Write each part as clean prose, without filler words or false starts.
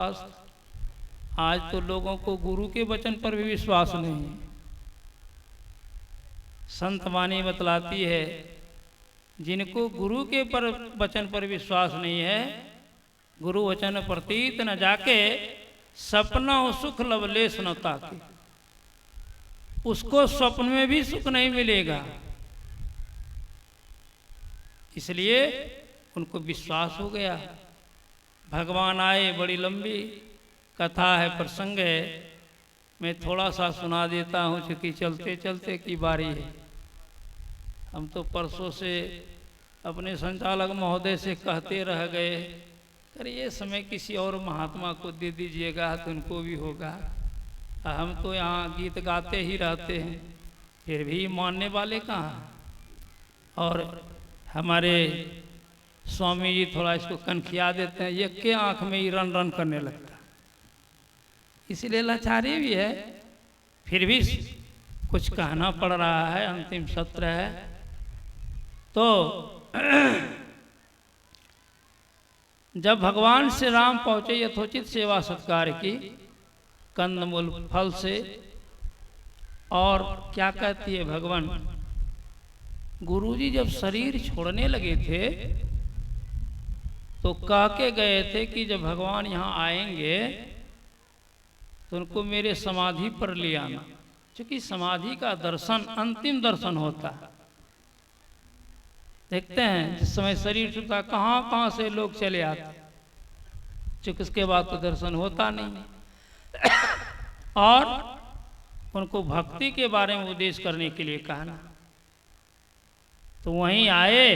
आज तो लोगों को गुरु के वचन पर भी विश्वास नहीं है। संत वाणी बतलाती है, जिनको गुरु के पर वचन पर विश्वास नहीं है, गुरु वचन प्रतीत न जाके सपना सुख लवलेश न ताके, उसको स्वप्न में भी सुख नहीं मिलेगा। इसलिए उनको विश्वास हो गया। भगवान आए, बड़ी लंबी कथा है, प्रसंग है, मैं थोड़ा सा सुना देता हूँ क्योंकि चलते चलते की बारी है। हम तो परसों से अपने संचालक महोदय से कहते रह गए, अरे ये समय किसी और महात्मा को दे दीजिएगा तो उनको भी होगा। हम तो यहाँ गीत गाते ही रहते हैं, फिर भी मानने वाले कहाँ। और हमारे स्वामी जी थोड़ा इसको कनखिया देते हैं, ये के आँख में ही रन रन करने लगता, इसलिए लाचारी भी है, फिर भी कुछ कहना पड़ रहा है, अंतिम सत्र है। तो जब भगवान श्री राम पहुँचे यथोचित सेवा सत्कार की, कंदमूल फल से, और क्या कहती है भगवान, गुरुजी जब शरीर छोड़ने लगे थे तो कह के गए थे कि जब भगवान यहाँ आएंगे तो उनको मेरे समाधि पर ले आना, क्योंकि समाधि का दर्शन अंतिम दर्शन होता है। देखते हैं जिस समय शरीर छूटता कहाँ कहाँ से लोग चले आते, चूँकि उसके बाद तो दर्शन होता नहीं। और उनको भक्ति के बारे में उपदेश करने के लिए कहना, तो वहीं आए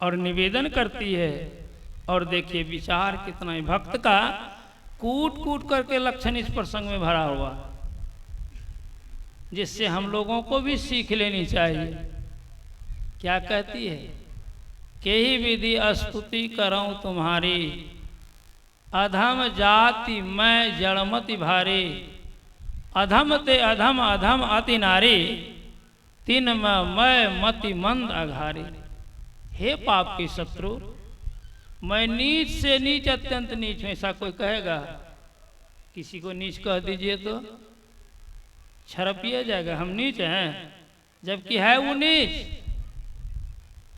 और निवेदन करती है। और देखिए विचार कितना है भक्त का, कूट कूट करके लक्षण इस प्रसंग में भरा हुआ, जिससे हम लोगों को भी सीख लेनी चाहिए। क्या कहती है, केही विधि स्तुति करऊं तुम्हारी, अधम जाति मैं जड़मति भारी, अधम ते अधम अधम अति नारी, तीन मैं मति मंद अघारी। हे पाप की शत्रु, मैं नीच से नीच अत्यंत नीच हूँ। ऐसा कोई कहेगा, किसी को नीच कह दीजिए तो छरपिया जाएगा, हम नीच हैं, जबकि है वो नीच,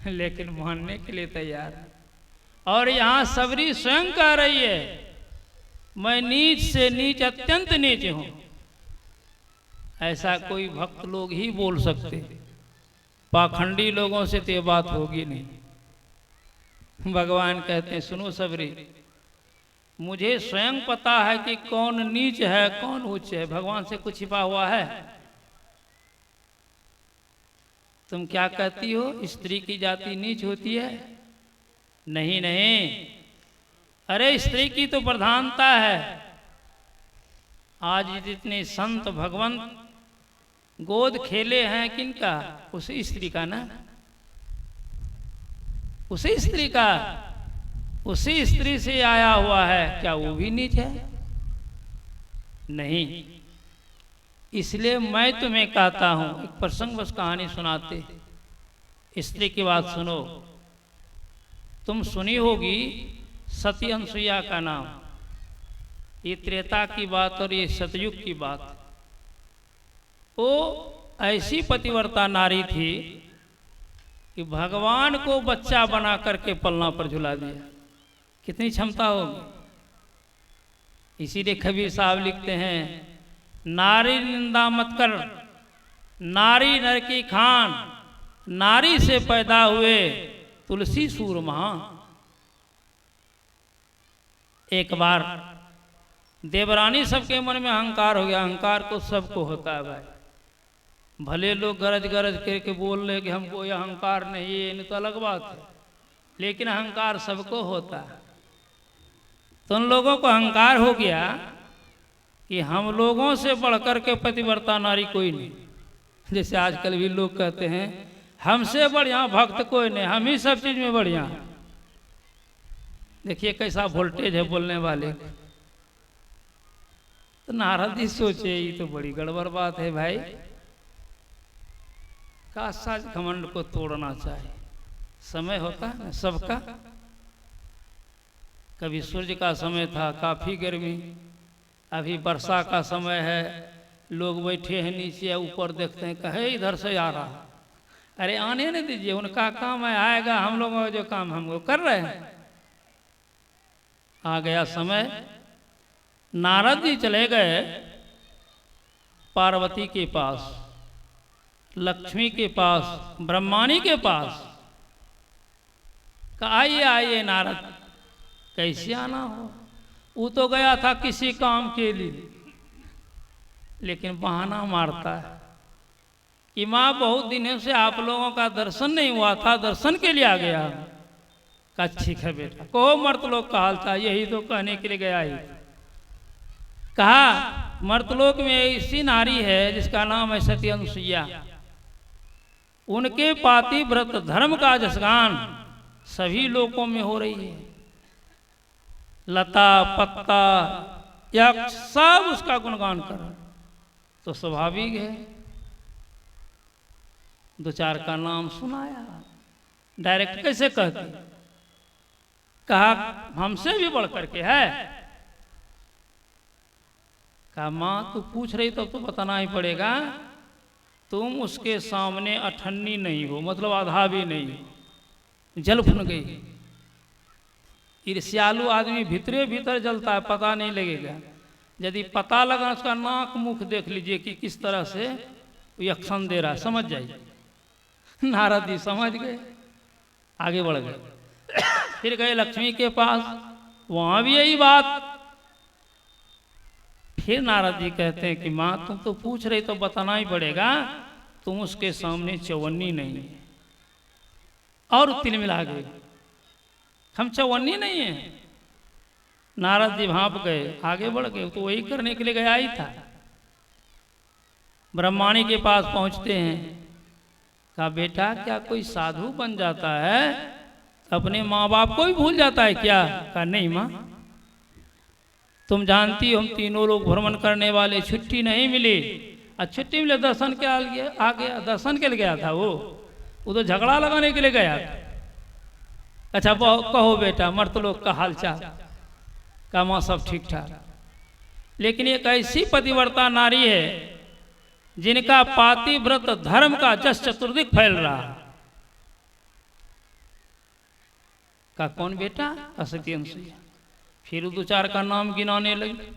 लेकिन मानने के लिए तैयार है। और यहाँ सबरी स्वयं कह रही है, मैं नीच से नीच अत्यंत नीच हूँ। ऐसा कोई भक्त लोग ही बोल सकते, पाखंडी लोगों से तो ये बात होगी नहीं। भगवान कहते हैं, सुनो सबरी, मुझे स्वयं पता है कि कौन नीच है कौन उच्च है, भगवान से कुछ छिपा हुआ है। तुम क्या कहती हो, स्त्री की जाति नीच होती है? नहीं नहीं, अरे स्त्री की तो प्रधानता है। आज जितने संत भगवंत गोद खेले हैं किनका, उसी स्त्री का ना, उसी स्त्री का, उसी स्त्री से आया हुआ है, क्या वो भी नीच है? नहीं। इसलिए मैं तुम्हें कहता हूं, एक प्रसंग बस कहानी सुनाते, स्त्री की बात सुनो। तुम सुनी होगी सती अनसुईया का नाम, ये त्रेता की बात और ये सतयुग की बात। वो ऐसी पतिव्रता नारी थी कि भगवान को बच्चा बना करके पलना पर झुला दिया। कितनी क्षमता होगी। इसीलिए कबीर साहब लिखते हैं, नारी निंदा मत कर, नारी नर की खान, नारी से पैदा हुए तुलसी सूरमा। एक बार देवरानी सबके मन में अहंकार हो गया। अहंकार तो सबको होता है भाई, भले लोग गरज गरज करके बोल रहे कि हमको ये अहंकार नहीं है, नहीं तो अलग बात है, लेकिन अहंकार सबको होता है। तो उन लोगों को अहंकार हो गया कि हम लोगों से बढ़कर के पतिव्रता नारी कोई नहीं। जैसे आजकल भी लोग कहते हैं, हमसे बढ़िया भक्त कोई नहीं, हम ही सब चीज में बढ़िया। देखिए कैसा वोल्टेज है बोलने वाले। तो नारद जी सोचे, ये तो बड़ी गड़बड़ बात है भाई, काश घमंड को तोड़ना चाहिए। समय होता है ना सबका, कभी सूर्य का समय था काफ़ी गर्मी, अभी वर्षा का समय है, लोग बैठे हैं नीचे, ऊपर देखते हैं कहे इधर से आ रहा, अरे आने नहीं दीजिए, उनका काम है, आएगा, हम लोगों का जो काम हम लोग कर रहे हैं। आ गया समय, नारद जी चले गए पार्वती के पास, लक्ष्मी के पास, ब्रह्मानी के पास। कहा आइए आइए नारद, कैसे आना हो, वो तो गया था किसी काम के लिए, लेकिन बहाना मारता है कि माँ बहुत दिनों से आप लोगों का दर्शन नहीं हुआ था, दर्शन के लिए आ गया। कहा ठीक है बेटा, कहो मर्तलोक का हाल था, यही तो कहने के लिए गया ही। कहा मर्तलोक में ऐसी नारी है जिसका नाम है सती अनुसुईया, उनके पातिव्रत धर्म का जसगान सभी लोकों में हो रही है, लता पत्ता यक्ष सब उसका गुणगान कर, तो स्वाभाविक है दो चार का नाम सुनाया, डायरेक्ट कैसे कहते, कहा हमसे भी बढ़ करके है। कहा माँ तू पूछ रही तो बताना ही पड़ेगा, तुम उसके सामने अठन्नी नहीं हो, मतलब आधा भी नहीं हो, जल भुन गई। ईर्ष्यालु आदमी भीतरे भीतर जलता है, पता नहीं लगेगा, यदि पता लगा उसका नाक मुख देख लीजिए कि किस तरह से यक्षण दे रहा है, समझ जाइए। नारद जी समझ गए, आगे बढ़ गए, फिर गए लक्ष्मी के पास, वहां भी यही बात। फिर नारद जी कहते हैं कि माँ तुम तो पूछ रही तो बताना ही पड़ेगा, तुम उसके सामने चौवन्नी नहीं है। और तिल मिला गए, हम चौवन्नी नहीं है। नारद जी भाप गए, आगे बढ़ गए, तो वही करने के लिए गया ही था। ब्रह्माणी के पास पहुंचते हैं, कहा बेटा क्या कोई साधु बन जाता है अपने माँ बाप को भी भूल जाता है क्या? कहा नहीं माँ, तुम जानती हो हम तीनों लोग भ्रमण करने वाले, छुट्टी नहीं मिली, छुट्टी मिले दर्शन के आ गया, दर्शन के लिए गया था वो तो झगड़ा लगाने के लिए गया था। अच्छा कहो बेटा मर्तलोक का हालचाल? का माँ सब ठीक ठाक, लेकिन एक ऐसी पतिव्रता नारी है जिनका पातिव्रत धर्म का जस चतुर्दिक फैल रहा। का कौन बेटा? असती अनुसुईया। फिर दो चार का नाम गिनाने लगी,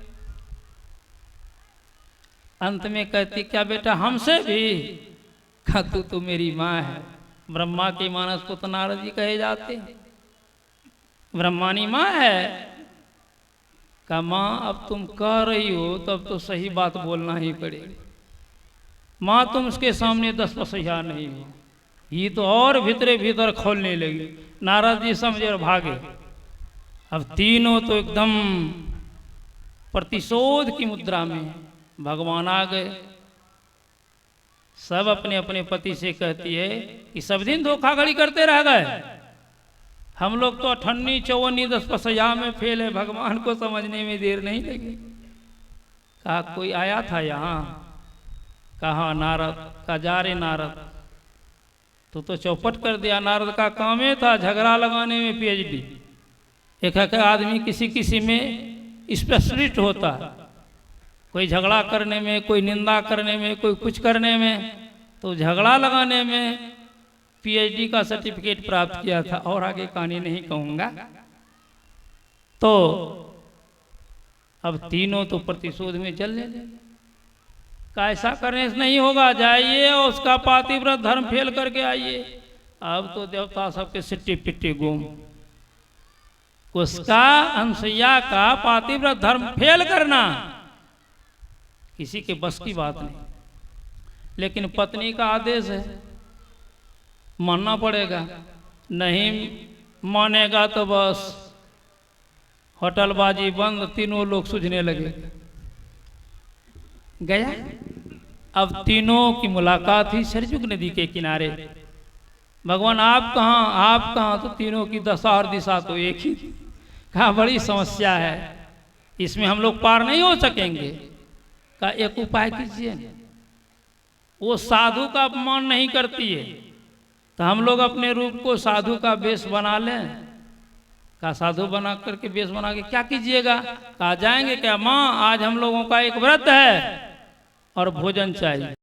अंत में कहती क्या बेटा हमसे भी? का तू तो मेरी माँ है, ब्रह्मा के मानस पुत्र नारद जी कहे जाते हैं, ब्रह्मानी माँ है। का माँ अब तुम कह रही हो तब तो सही बात बोलना ही पड़ेगी, माँ तुम उसके सामने 10 पैसा नहीं हो। ये तो और भीतरे भीतर खोलने लगी। नारद जी समझे और भागे। अब तीनों तो एकदम प्रतिशोध की मुद्रा में, भगवान आ गए। सब अपने अपने पति से कहती है कि सब दिन धोखाधड़ी करते रह गए, हम लोग तो 98 54 10 पैसा में फेल है, भगवान को समझने में देर नहीं लगी। कहा कोई आया था यहाँ? कहा नारद। का जा रे नारद, तो चौपट कर दिया। नारद का काम ही था झगड़ा लगाने में पीएचडी। एक आदमी किसी किसी में स्पेशलिस्ट होता है, कोई झगड़ा करने में, कोई निंदा करने में, कोई कुछ करने में, तो झगड़ा लगाने में पीएचडी का सर्टिफिकेट प्राप्त किया था। और आगे कहानी नहीं कहूँगा। तो अब तीनों तो प्रतिशोध में चलने लगे। ऐसा करने से नहीं होगा, जाइए और उसका पातिव्रत धर्म फेल करके आइए। अब तो देवता सबके सिट्टी पिट्टी गुम, उसका अनुसुईया का पातिव्रत धर्म फेल करना किसी के बस की बात नहीं, लेकिन पत्नी का आदेश है, मानना पड़ेगा। नहीं मानेगा तो बस होटलबाजी बंद, तीनों लोग सूझने लगे। गया। अब तीनों की मुलाकात हुई सरयुग नदी के किनारे। भगवान आप कहाँ, आप कहाँ? तो तीनों की दशा और दिशा तो एक ही। कहा बड़ी समस्या है, इसमें हम लोग पार नहीं हो सकेंगे। का एक उपाय कीजिए, वो साधु का अपमान नहीं करती है तो हम लोग अपने रूप को साधु का वेश बना लें, कहा साधु बना करके वेश बना के क्या कीजिएगा? कहा जाएंगे क्या माँ, आज हम लोगों का एक व्रत है और भोजन चाहिए।